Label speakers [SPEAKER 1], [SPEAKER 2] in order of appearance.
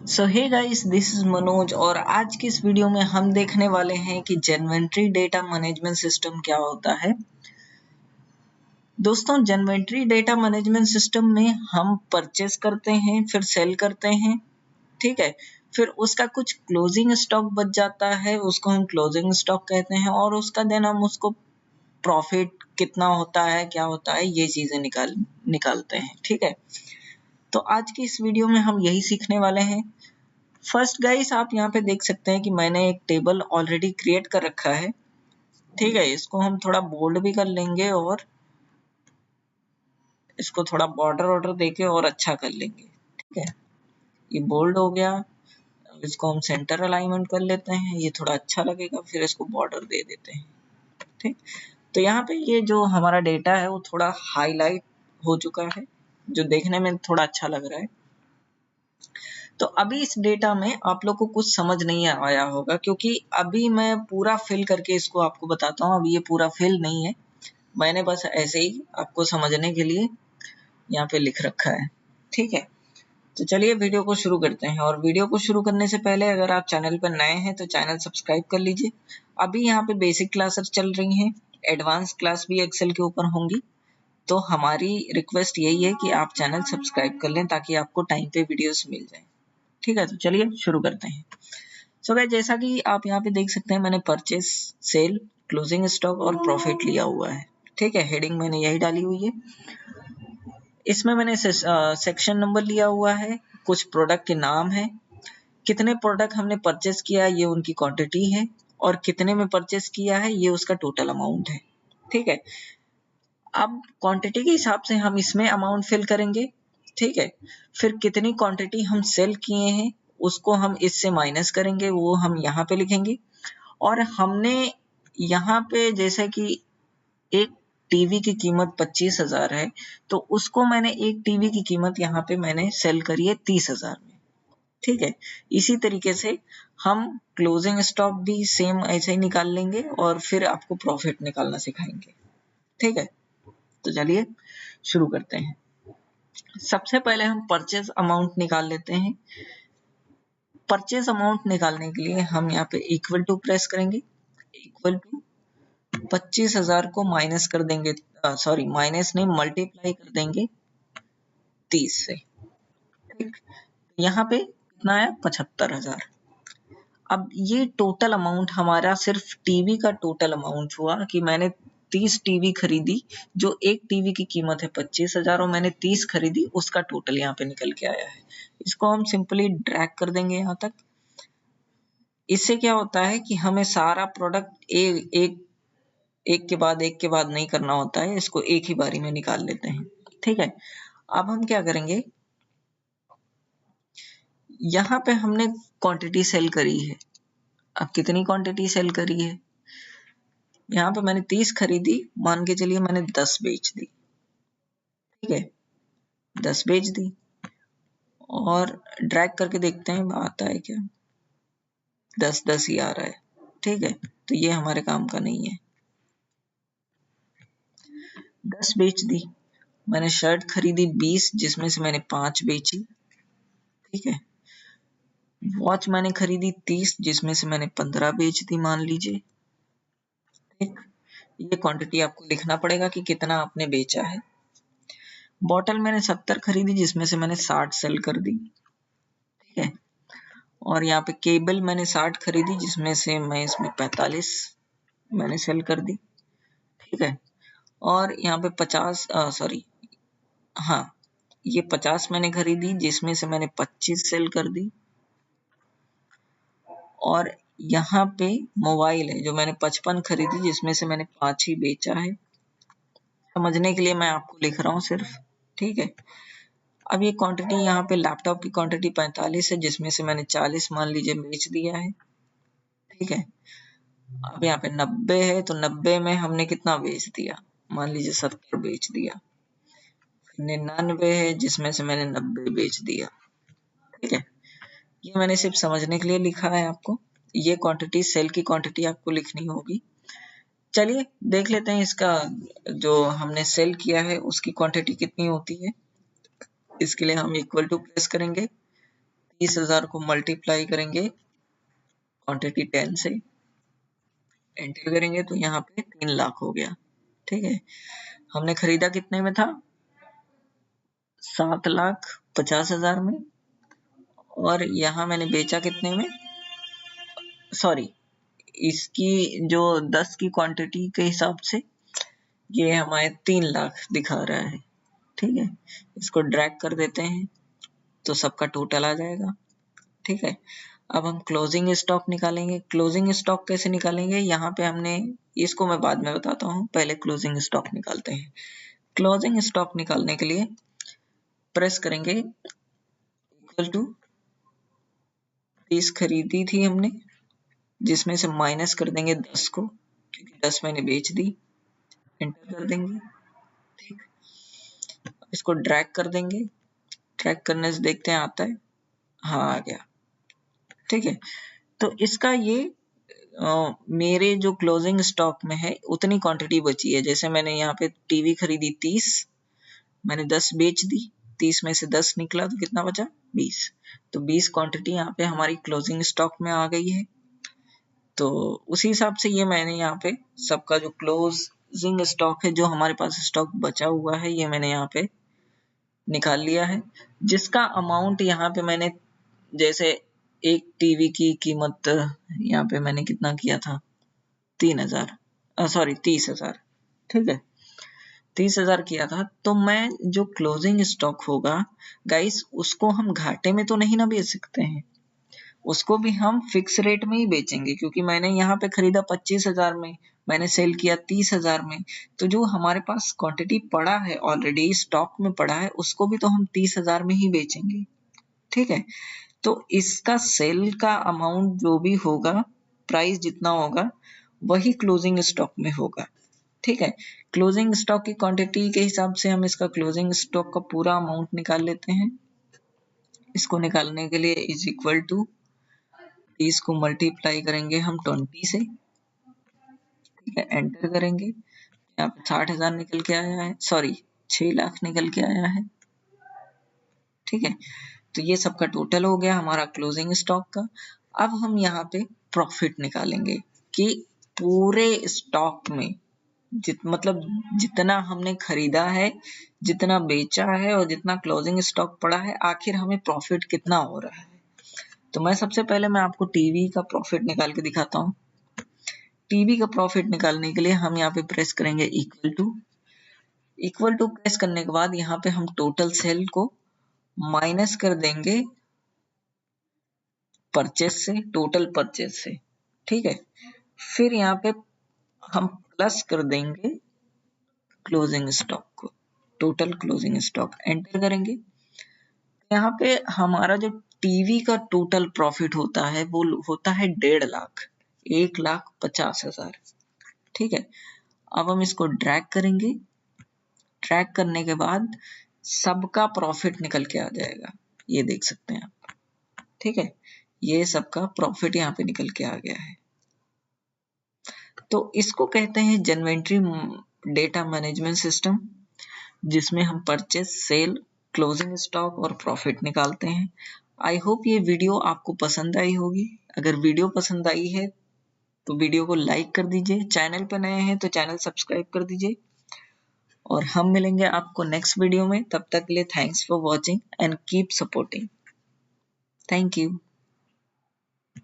[SPEAKER 1] So hey guys, this is Manoj और आज की इस वीडियो में हम देखने वाले हैं कि इन्वेंटरी डेटा मैनेजमेंट सिस्टम क्या होता है। दोस्तों, इन्वेंटरी डेटा मैनेजमेंट सिस्टम में हम परचेस करते हैं, फिर सेल करते हैं, ठीक है। फिर उसका कुछ क्लोजिंग स्टॉक बच जाता है, उसको हम क्लोजिंग स्टॉक कहते हैं, और उसका देन हम उसको प्रॉफिट कितना होता है, क्या होता है, ये चीजें निकालते हैं, ठीक है। तो आज की इस वीडियो में हम यही सीखने वाले हैं। फर्स्ट गाइस, आप यहाँ पे देख सकते हैं कि मैंने एक टेबल ऑलरेडी क्रिएट कर रखा है, ठीक है। इसको हम थोड़ा बोल्ड भी कर लेंगे और इसको थोड़ा बॉर्डर ऑर्डर देके और अच्छा कर लेंगे, ठीक है। ये बोल्ड हो गया। अब इसको हम सेंटर अलाइनमेंट कर लेते हैं, ये थोड़ा अच्छा लगेगा। फिर इसको बॉर्डर दे देते हैं, ठीक। तो यहाँ पे ये जो हमारा डेटा है वो थोड़ा हाईलाइट हो चुका है, जो देखने में थोड़ा अच्छा लग रहा है। तो अभी इस डेटा में आप लोग को कुछ समझ नहीं आया होगा, क्योंकि अभी मैं पूरा फिल करके इसको आपको बताता हूँ। अभी ये पूरा फिल नहीं है, मैंने बस ऐसे ही आपको समझने के लिए यहाँ पे लिख रखा है, ठीक है। तो चलिए वीडियो को शुरू करते हैं। और वीडियो को शुरू करने से पहले अगर आप चैनल पर नए हैं तो चैनल सब्सक्राइब कर लीजिए। अभी यहाँ पे बेसिक क्लासेस चल रही हैं, एडवांस क्लास भी एक्सेल के ऊपर होंगी। तो हमारी रिक्वेस्ट यही है कि आप चैनल सब्सक्राइब कर लें ताकि आपको टाइम पे वीडियोस मिल जाए, ठीक है। तो चलिए शुरू करते हैं। सो गाइस, जैसा कि आप यहाँ पे देख सकते हैं, मैंने परचेस, सेल, क्लोजिंग स्टॉक और प्रॉफिट लिया हुआ है, ठीक है। हेडिंग मैंने यही डाली हुई है। इसमें मैंने सेक्शन नंबर लिया हुआ है, कुछ प्रोडक्ट के नाम है, कितने प्रोडक्ट हमने परचेस किया है ये उनकी क्वांटिटी है, और कितने में परचेस किया है ये उसका टोटल अमाउंट है, ठीक है। अब क्वांटिटी के हिसाब से हम इसमें अमाउंट फिल करेंगे, ठीक है। फिर कितनी क्वांटिटी हम सेल किए हैं उसको हम इससे माइनस करेंगे, वो हम यहाँ पे लिखेंगे। और हमने यहाँ पे जैसे कि एक टीवी की कीमत 25,000 है, तो उसको मैंने एक टीवी की कीमत यहाँ पे मैंने सेल करी है 30,000 में, ठीक है। इसी तरीके से हम क्लोजिंग स्टॉक भी सेम ऐसे ही निकाल लेंगे और फिर आपको प्रॉफिट निकालना सिखाएंगे, ठीक है। तो चलिए शुरू करते हैं। सबसे पहले हम परचेज अमाउंट निकाल लेते हैं। परचेज अमाउंट निकालने के लिए हम यहाँ पे इक्वल टू प्रेस करेंगे। इक्वल टू 25,000 को माइनस कर देंगे, सॉरी माइनस नहीं, मल्टीप्लाई कर देंगे 30 से, ठीक। यहाँ पे कितना आया, 75,000। अब ये टोटल अमाउंट हमारा सिर्फ टीवी का टोटल अमाउंट हुआ कि मैंने 30 टीवी खरीदी, जो एक टीवी की कीमत है 25,000 और मैंने 30 खरीदी, उसका टोटल यहाँ पे निकल के आया है। इसको हम सिंपली ड्रैग कर देंगे यहाँ तक। इससे क्या होता है कि हमें सारा प्रोडक्ट एक के बाद नहीं करना होता है, इसको एक ही बारी में निकाल लेते हैं, ठीक है। अब हम क्या करेंगे, यहाँ पे हमने क्वांटिटी सेल करी है। अब कितनी क्वांटिटी सेल करी है, यहाँ पे मैंने 30 खरीदी, मान के चलिए मैंने 10 बेच दी, ठीक है। 10 बेच दी और ड्रैग करके देखते हैं आता है क्या, 10 ही आ रहा है, ठीक है। तो ये हमारे काम का नहीं है। 10 बेच दी। मैंने शर्ट खरीदी 20, जिसमें से मैंने 5 बेची, ठीक है। वॉच मैंने खरीदी 30, जिसमें से मैंने 15 बेच दी, मान लीजिए, ठीक। ये क्वांटिटी आपको लिखना पड़ेगा कि कितना आपने बेचा है। बॉटल मैंने 70 खरीदी, जिसमें से मैंने 60 सेल कर दी, ठीक है। और यहाँ पे केबल मैंने 60 खरीदी, जिसमें से मैं इसमें 45 मैंने सेल कर दी, ठीक है। और यहाँ पे 50 सॉरी, हाँ, ये 50 मैंने खरीदी, जिसमें से मैंने 25 सेल कर दी। और यहाँ पे मोबाइल है जो मैंने 55 खरीदी, जिसमें से मैंने 5 ही बेचा है। समझने के लिए मैं आपको लिख रहा हूँ सिर्फ, ठीक है। अब ये क्वांटिटी यहाँ पे लैपटॉप की क्वांटिटी 45 है, जिसमें से मैंने 40 मान लीजिए बेच दिया है, ठीक है। अब यहाँ पे 90 है, तो 90 में हमने कितना बेच दिया, मान लीजिए 70 बेच दिया। 99 है, जिसमें से मैंने 90 बेच दिया, ठीक है। ये मैंने सिर्फ समझने के लिए लिखा है आपको। ये क्वांटिटी, सेल की क्वांटिटी आपको लिखनी होगी। चलिए देख लेते हैं इसका, जो हमने सेल किया है उसकी क्वांटिटी कितनी होती है। इसके लिए हम इक्वल टू प्रेस करेंगे, 30,000 को मल्टीप्लाई करेंगे क्वांटिटी 10 से, एंटर करेंगे तो यहाँ पे 3 लाख हो गया। ठीक है, हमने खरीदा कितने में था? 7,50,000 में, और यहाँ मैंने बेचा कितने में? सॉरी, इसकी जो 10 की क्वांटिटी के हिसाब से ये हमारे 3 लाख दिखा रहा है। ठीक है, इसको ड्रैग कर देते हैं तो सबका टोटल आ जाएगा। ठीक है, अब हम क्लोजिंग स्टॉक निकालेंगे। क्लोजिंग स्टॉक कैसे निकालेंगे? यहाँ पे हमने, इसको मैं बाद में बताता हूँ, पहले क्लोजिंग स्टॉक निकालते हैं। क्लोजिंग स्टॉक निकालने के लिए प्रेस करेंगे इक्वल टू 30 खरीदी थी हमने, जिसमें से माइनस कर देंगे 10 को, क्योंकि 10 मैंने बेच दी, एंटर कर देंगे। ठीक, इसको ड्रैग कर देंगे, ड्रैग करने से देखते हैं आता है, हाँ आ गया। ठीक है, तो इसका ये मेरे जो क्लोजिंग स्टॉक में है उतनी क्वांटिटी बची है। जैसे मैंने यहाँ पे टीवी खरीदी 30, मैंने 10 बेच दी, 30 में से 10 निकला तो कितना बचा? 20। तो 20 क्वांटिटी यहाँ पे हमारी क्लोजिंग स्टॉक में आ गई है। तो उसी हिसाब से ये मैंने यहाँ पे सबका जो क्लोजिंग स्टॉक है, जो हमारे पास स्टॉक बचा हुआ है, ये मैंने यहाँ पे निकाल लिया है, जिसका अमाउंट यहाँ पे मैंने, जैसे एक टीवी की कीमत यहाँ पे मैंने कितना किया था? 3,000, सॉरी 30,000। ठीक है, 30,000 किया था। तो मैं जो क्लोजिंग स्टॉक होगा गाइस, उसको हम घाटे में तो नहीं ना बेच सकते हैं, उसको भी हम फिक्स रेट में ही बेचेंगे, क्योंकि मैंने यहाँ पे खरीदा 25,000 में, मैंने सेल किया 30,000 में, तो जो हमारे पास क्वांटिटी पड़ा है, ऑलरेडी स्टॉक में पड़ा है, उसको भी तो हम 30,000 में ही बेचेंगे। ठीक है, तो इसका सेल का अमाउंट जो भी होगा, प्राइस जितना होगा, वही क्लोजिंग स्टॉक में होगा। ठीक है, क्लोजिंग स्टॉक की क्वांटिटी के हिसाब से हम इसका क्लोजिंग स्टॉक का पूरा अमाउंट निकाल लेते हैं। इसको निकालने के लिए इज इक्वल टू 30 को मल्टीप्लाई करेंगे हम 20 से। ठीक है, एंटर करेंगे, यहाँ पे 60,000 निकल के आया है, सॉरी 6 लाख निकल के आया है। ठीक है, तो ये सबका टोटल हो गया हमारा क्लोजिंग स्टॉक का। अब हम यहाँ पे प्रॉफिट निकालेंगे कि पूरे स्टॉक में मतलब जितना हमने खरीदा है, जितना बेचा है और जितना क्लोजिंग स्टॉक पड़ा है, आखिर हमें प्रॉफिट कितना हो रहा है। तो मैं सबसे पहले मैं आपको टीवी का प्रॉफिट निकाल के दिखाता हूँ। टीवी का प्रॉफिट निकालने के लिए हम यहाँ पे प्रेस करेंगे इक्वल टू प्रेस करने के बाद यहाँ पे हम टोटल सेल को माइनस कर देंगे परचेस से, टोटल परचेस से। ठीक है, फिर यहाँ पे हम प्लस कर देंगे क्लोजिंग स्टॉक को, टोटल क्लोजिंग स्टॉक, एंटर करेंगे। यहाँ पे हमारा जो टीवी का टोटल प्रॉफिट होता है वो होता है 1.5 लाख, 1,50,000। ठीक है, अब हम इसको ड्रैग करेंगे, ड्रैग करने के बाद सबका प्रॉफिट निकल के आ जाएगा, ये देख सकते हैं आप। ठीक है, ये सबका प्रॉफिट यहाँ पे निकल के आ गया है। तो इसको कहते हैं इन्वेंटरी डेटा मैनेजमेंट सिस्टम, जिसमें हम परचेस, सेल, क्लोजिंग स्टॉक और प्रॉफिट निकालते हैं। आई होप ये वीडियो आपको पसंद आई होगी। अगर वीडियो पसंद आई है तो वीडियो को लाइक कर दीजिए, चैनल पर नए हैं तो चैनल सब्सक्राइब कर दीजिए, और हम मिलेंगे आपको नेक्स्ट वीडियो में। तब तक के लिए thanks for watching and keep supporting. Thank you.